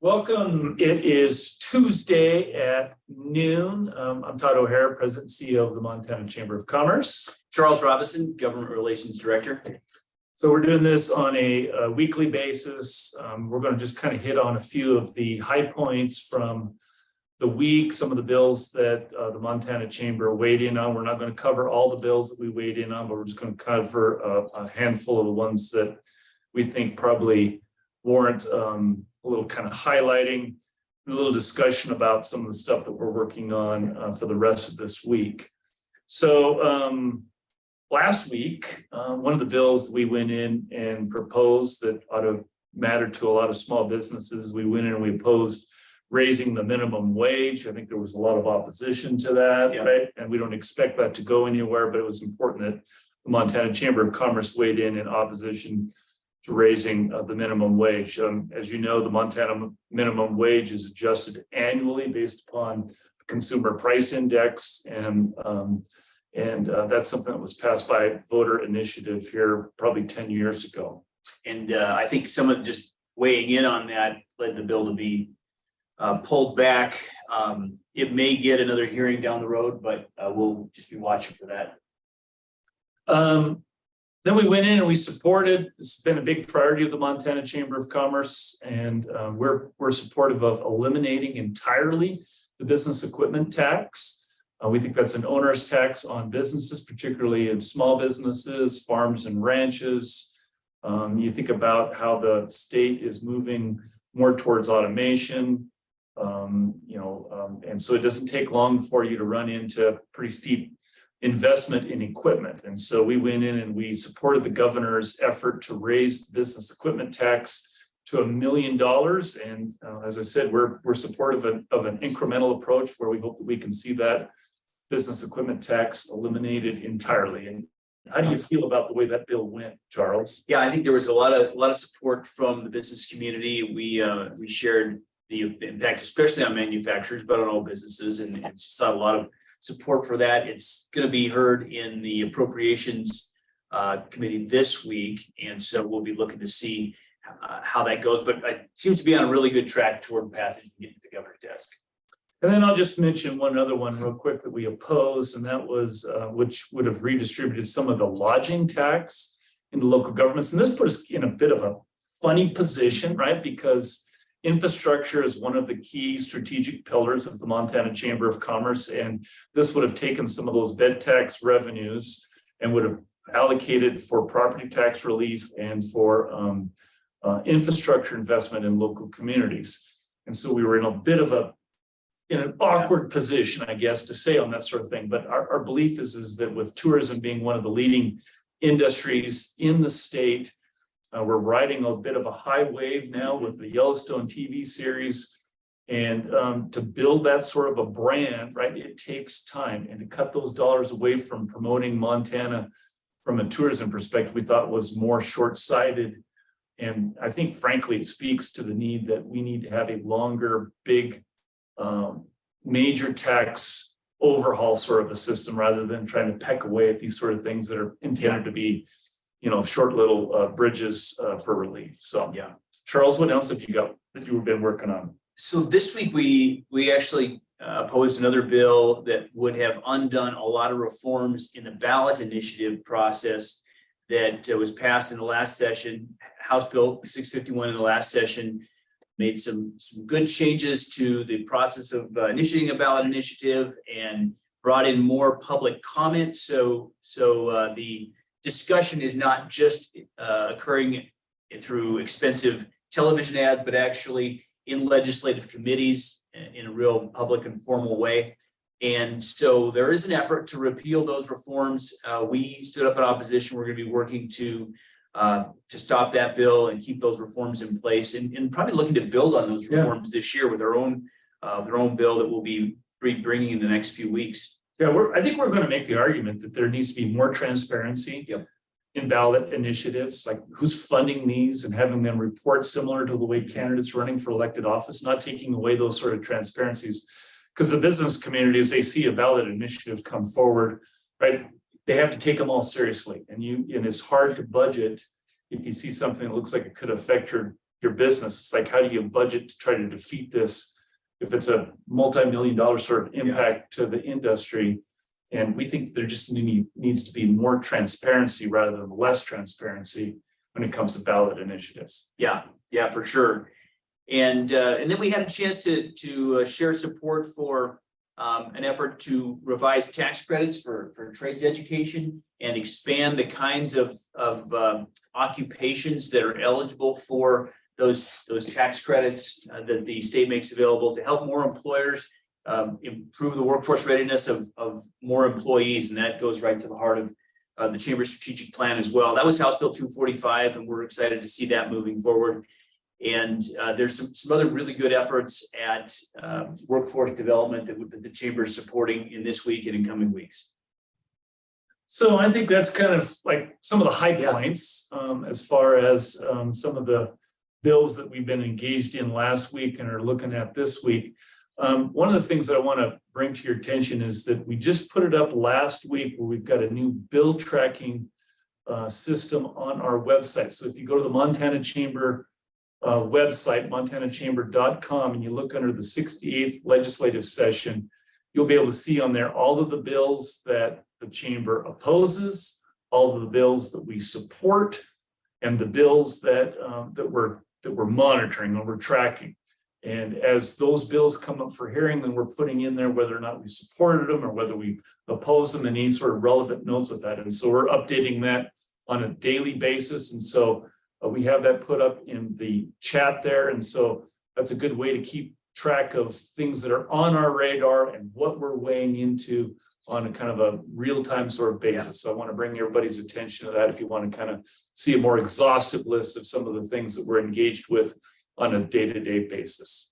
Welcome. It is Tuesday at noon. I'm Todd O'Hara, President and CEO of the Montana Chamber of Commerce. Charles Robinson, Government Relations Director. So we're doing this on a weekly basis. We're going to just kind of hit on a few of the high points from the week, some of the bills that the Montana Chamber weighed in on. We're not going to cover all the bills that we weighed in on, but we're just going to cover a handful of the ones that we think probably warrant a little kind of highlighting, a little discussion about some of the stuff that we're working on for the rest of this week. So last week, one of the bills that we went in and proposed that ought to matter to a lot of small businesses, we went in and we opposed raising the minimum wage. I think there was a lot of opposition to that, right? And we don't expect that to go anywhere, but it was important that the Montana Chamber of Commerce weighed in opposition to raising the minimum wage. As you know, the Montana minimum wage is adjusted annually based upon the Consumer Price Index, and that's something that was passed by voter initiative here probably 10 years ago. And I think someone just weighing in on that led the bill to be pulled back. It may get another hearing down the road, but we'll just be watching for that. Then we went in and we supported, this has been a big priority of the Montana Chamber of Commerce, and we're supportive of eliminating entirely the business equipment tax. We think that's an onerous tax on businesses, particularly in small businesses, farms and ranches. You think about how the state is moving more towards automation, and so it doesn't take long for you to run into pretty steep investment in equipment. And so we went in and we supported the governor's effort to raise the business equipment tax to $1 million. And as I said, we're supportive of an incremental approach where we hope that we can see that business equipment tax eliminated entirely. And how do you feel about the way that bill went, Charles? Yeah, I think there was a lot of support from the business community. We shared the impact, especially on manufacturers, but on all businesses, and saw a lot of support for that. It's going to be heard in the appropriations committee this week, and so we'll be looking to see how that goes. But it seems to be on a really good track toward passage and getting to the governor's desk. And then I'll just mention one other one real quick that we opposed, and that was which would have redistributed some of the lodging tax into local governments. And this put us in a bit of a funny position, right? Because infrastructure is one of the key strategic pillars of the Montana Chamber of Commerce, and this would have taken some of those bed tax revenues and would have allocated for property tax relief and for infrastructure investment in local communities. And so we were in a bit of an awkward position, I guess, to say on that sort of thing. But our belief is that with tourism being one of the leading industries in the state, we're riding a bit of a high wave now with the Yellowstone TV series, and to build that sort of a brand, right, it takes time, and to cut those dollars away from promoting Montana from a tourism perspective, we thought was more short-sighted. And I think, frankly, it speaks to the need that we need to have a longer, big, major tax overhaul sort of a system, rather than trying to peck away at these sort of things that are intended to be short little bridges for relief. So yeah, Charles, what else have you got that you've been working on? So this week we actually opposed another bill that would have undone a lot of reforms in the ballot initiative process that was passed in the last session. House Bill 651 in the last session made some good changes to the process of initiating a ballot initiative and brought in more public comment. So the discussion is not just occurring through expensive television ads, but actually in legislative committees in a real public and formal way. And so there is an effort to repeal those reforms. We stood up in opposition. We're going to be working to stop that bill and keep those reforms in place, and probably looking to build on those reforms this year with their own bill that we'll be bringing in the next few weeks. Yeah, I think we're going to make the argument that there needs to be more transparency in ballot initiatives, like who's funding these, and having them report similar to the way candidates running for elected office, not taking away those sort of transparencies. Because the business community, as they see a ballot initiative come forward, right, they have to take them all seriously. And it's hard to budget if you see something that looks like it could affect your business. It's like, how do you budget to try to defeat this if it's a multi-million-dollar sort of impact to the industry? And we think there just needs to be more transparency rather than less transparency when it comes to ballot initiatives. Yeah, for sure. And then we had a chance to share support for an effort to revise tax credits for trades education and expand the kinds of occupations that are eligible for those tax credits that the state makes available to help more employers improve the workforce readiness of more employees. And that goes right to the heart of the Chamber's strategic plan as well. That was House Bill 245, and we're excited to see that moving forward. And there's some other really good efforts at workforce development that the Chamber is supporting in this week and in coming weeks. So I think that's kind of like some of the high points as far as some of the bills that we've been engaged in last week and are looking at this week. One of the things that I want to bring to your attention is that we just put it up last week where we've got a new bill tracking system on our website. So if you go to the Montana Chamber website, montanachamber.com, and you look under the 68th legislative session, you'll be able to see on there all of the bills that the Chamber opposes, all of the bills that we support, and the bills that we're monitoring and we're tracking. And as those bills come up for hearing, then we're putting in there whether or not we supported them or whether we oppose them and any sort of relevant notes with that. And so we're updating that on a daily basis. And so we have that put up in the chat there. And so that's a good way to keep track of things that are on our radar and what we're weighing into on a kind of a real-time sort of basis. So I want to bring everybody's attention to that if you want to kind of see a more exhaustive list of some of the things that we're engaged with on a day-to-day basis.